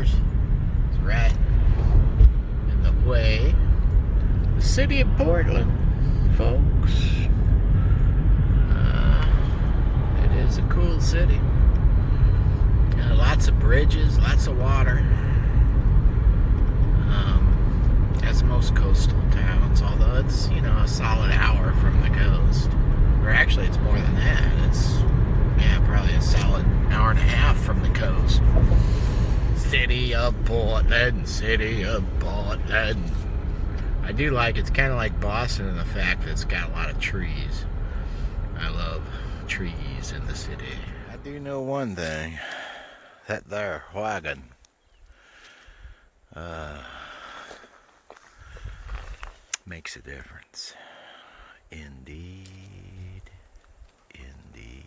course, it's right in the way. The city of Portland, folks. It is a cool city. Lots of bridges, lots of water. As most coastal towns, although it's, a solid hour from the coast. Or actually, it's more than that. It's, probably a solid hour and a half from the coast. City of Portland, city of Portland. I do like, it's kind of like Boston in the fact that it's got a lot of trees. I love trees in the city. I do know one thing. That there wagon. Makes a difference. Indeed. Indeed.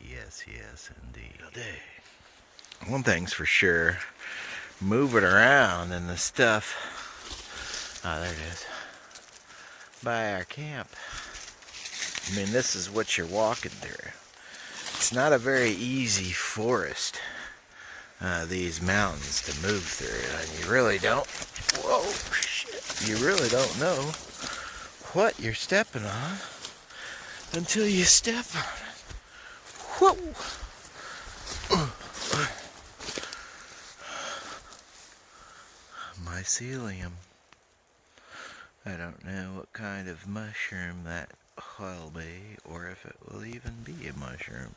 Yes, indeed. One thing's for sure. Moving around and the stuff. Oh, there it is. By our camp. I mean, this is what you're walking through. It's not a very easy forest. These mountains to move through, and you really don't. Whoa, shit! You really don't know what you're stepping on until you step on it. Whoa! Mycelium. I don't know what kind of mushroom that will be, or if it will even be a mushroom.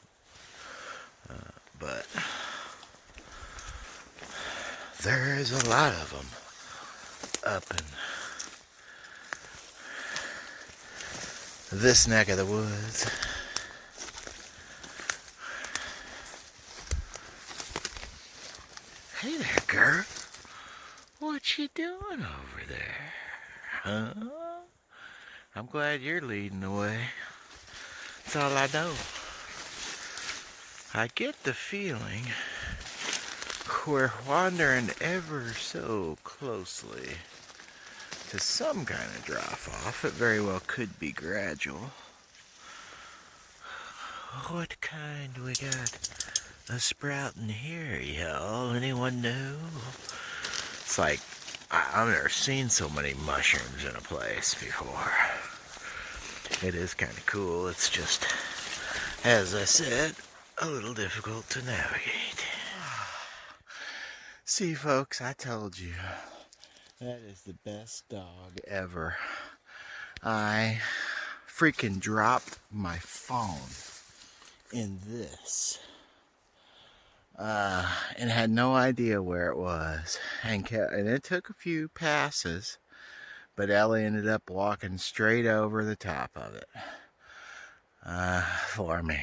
But there is a lot of them up in this neck of the woods. Hey there, girl. What you doing over there? Huh? I'm glad you're leading the way. That's all I know. I get the feeling we're wandering ever so closely to some kind of drop-off. It very well could be gradual. What kind we got a sprouting here, y'all? Anyone know? It's like, I've never seen so many mushrooms in a place before. It is kind of cool. It's just, as I said, a little difficult to navigate. See, folks, I told you, that is the best dog ever. I freaking dropped my phone in this. And had no idea where it was. And it took a few passes, but Ellie ended up walking straight over the top of it for me.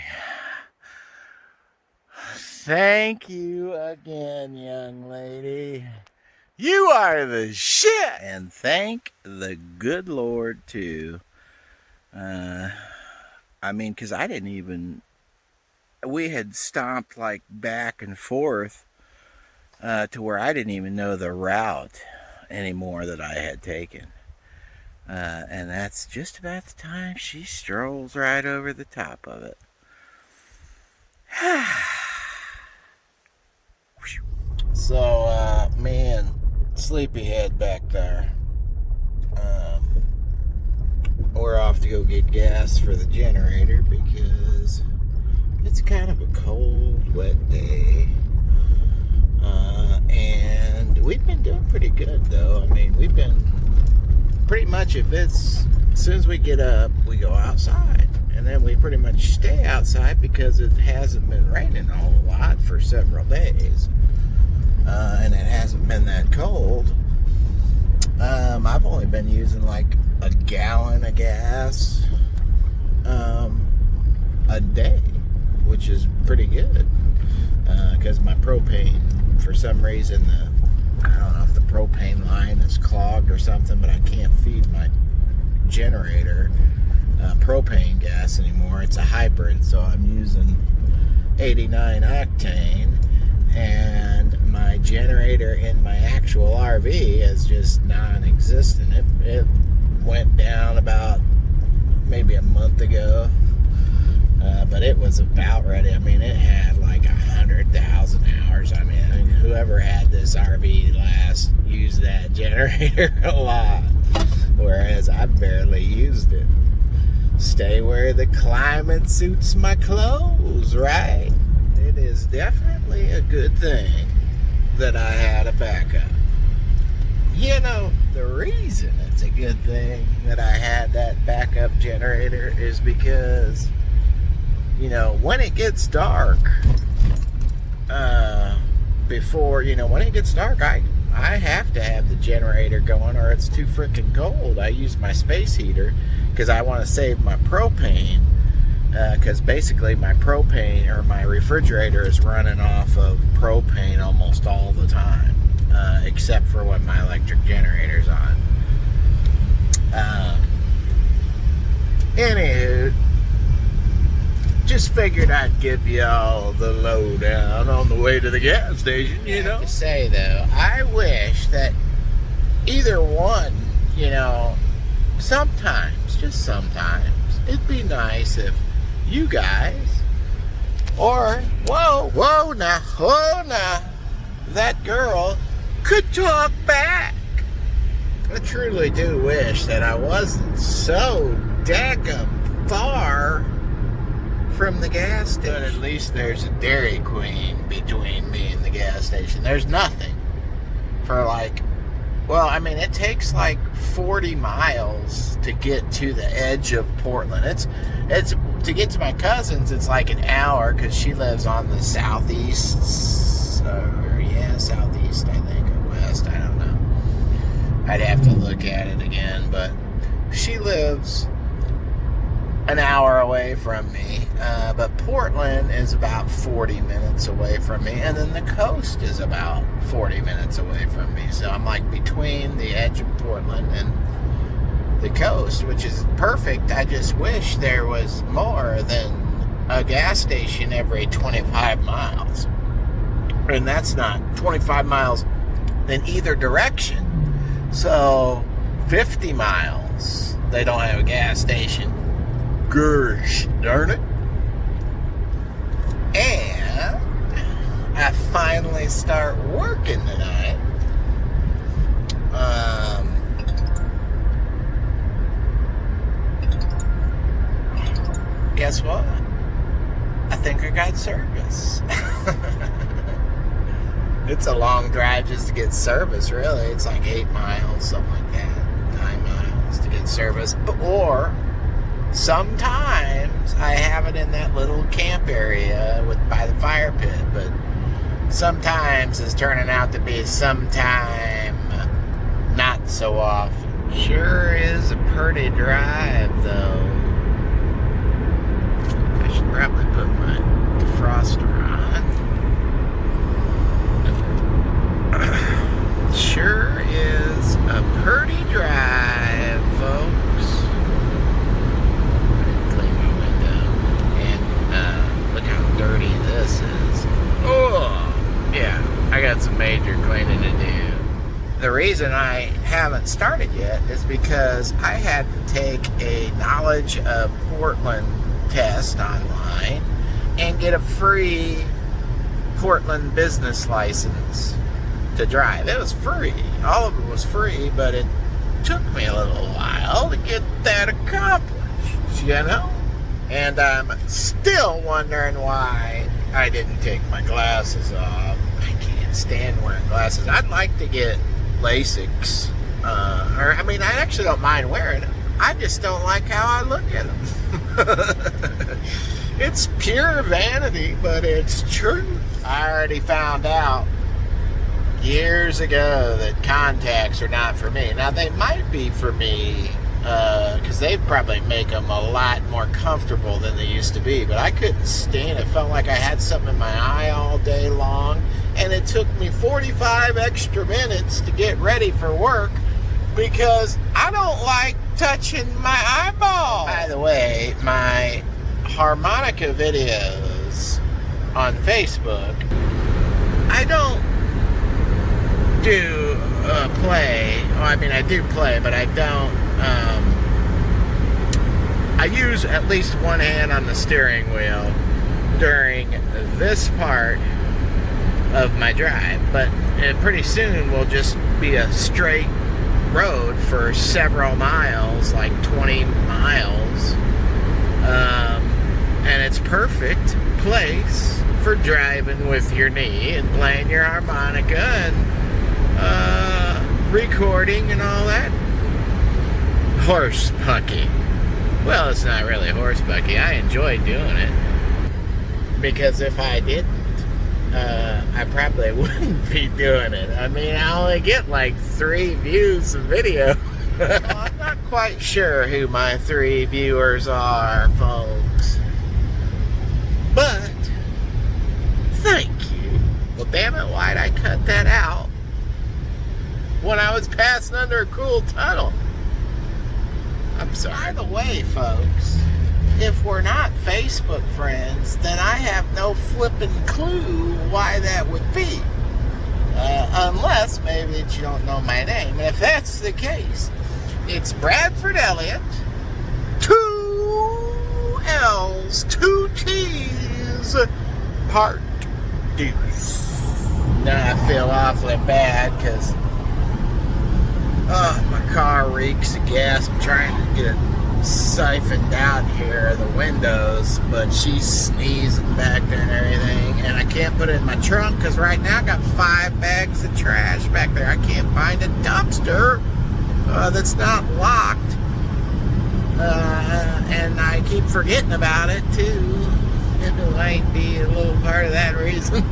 Thank you again, young lady. You are the shit! And thank the good Lord, too. I mean, because I didn't even... We had stomped like back and forth to where I didn't even know the route anymore that I had taken. And that's just about the time she strolls right over the top of it. So, me and Sleepyhead back there, we're off to go get gas for the generator because it's kind of a cold, wet day. And we've been doing pretty good, though. I mean, we've been pretty much, as soon as we get up, we go outside. And then we pretty much stay outside because it hasn't been raining a whole lot for several days. And it hasn't been that cold. I've only been using like a gallon of gas a day, which is pretty good. Because my propane, for some reason, I don't know if the propane line is clogged or something, but I can't feed my generator propane gas anymore. It's a hybrid, so I'm using 89 octane, and my generator in my actual RV is just non-existent. It went down about maybe a month ago, but it was about ready. I mean, it had like 100 100,000 hours. I mean, whoever had this RV last used that generator a lot, whereas I barely used it. Stay where the climate suits my clothes, right? It is definitely a good thing that I had a backup. You know, the reason it's a good thing that I had that backup generator is because, you know, when it gets dark, when it gets dark, I have to have the generator going or it's too freaking cold. I use my space heater because I want to save my propane, because basically my propane or my refrigerator is running off of propane almost all the time, except for when my electric generator's on. Anywho, just figured I'd give y'all the lowdown on the way to the gas station, you know. I have to say, though, I wish that either one, you know, sometimes, just sometimes, it'd be nice if you guys, or, whoa now, that girl could talk back. I truly do wish that I wasn't so daggum far from the gas station. But at least there's a Dairy Queen between me and the gas station. There's nothing for it takes like 40 miles to get to the edge of Portland. It's to get to my cousin's, it's like an hour because she lives on the southeast, southeast, I think, or west, I don't know. I'd have to look at it again, but she lives an hour away from me, but Portland is about 40 minutes away from me, and then the coast is about 40 minutes away from me. So I'm like between the edge of Portland and the coast, which is perfect. I just wish there was more than a gas station every 25 miles. And that's not 25 miles in either direction. So 50 miles, they don't have a gas station. Gosh darn it. And I finally start working tonight. Guess what? I think I got service. It's a long drive just to get service, really. It's like 8 miles, something like that. 9 miles to get service. Or sometimes I have it in that little camp area by the fire pit, but sometimes it's turning out to be sometime not so often. Sure is a pretty drive, though. I should probably put my defroster on. Sure is a pretty drive, folks. Clean my window. And look how dirty this is. Oh, yeah, I got some major cleaning to do. The reason I haven't started yet is because I had to take a Knowledge of Portland test online and get a free Portland business license to drive. It was free. All of it was free, but it took me a little while to get that accomplished, you know? And I'm still wondering why I didn't take my glasses off. I can't stand wearing glasses. I'd like to get LASIKs. I actually don't mind wearing them. I just don't like how I look at them. It's pure vanity, but it's true. I already found out years ago that contacts are not for me. Now, they might be for me because they probably make them a lot more comfortable than they used to be, but I couldn't stand it. It felt like I had something in my eye all day long, and it took me 45 extra minutes to get ready for work because I don't like touching my eyeball. By the way, my harmonica videos on Facebook, I don't do play. I do play, but I don't. I use at least one hand on the steering wheel during this part of my drive, but pretty soon will just be a straight road for several miles, like 20 miles, and it's perfect place for driving with your knee and playing your harmonica and recording and all that. Horse pucky. Well, it's not really horse pucky. I enjoy doing it, because if I didn't, I probably wouldn't be doing it. I mean, I only get like 3 views a video. Well, I'm not quite sure who my 3 viewers are, folks. But, thank you. Well, damn it, why'd I cut that out when I was passing under a cool tunnel? I'm sorry. By the way, folks, if we're not Facebook friends, then I have no flippin' clue why that would be. Unless maybe that you don't know my name. And if that's the case, it's Bradford Elliott, 2 L's, 2 T's, part deuce. Now I feel awfully bad because my car reeks of gas. I'm trying to get it siphoned out here, the windows, but she's sneezing back there and everything, and I can't put it in my trunk because right now I got 5 bags of trash back there. I can't find a dumpster that's not locked, and I keep forgetting about it too. It might be a little part of that reason.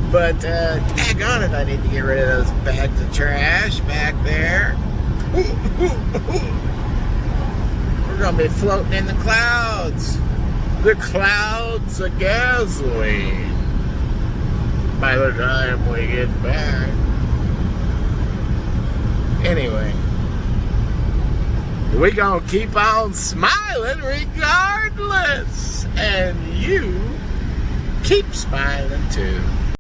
But daggone it, I need to get rid of those bags of trash back there. We're going to be floating in the clouds. The clouds of gasoline by the time we get back. Anyway, we're going to keep on smiling regardless. And you keep smiling too.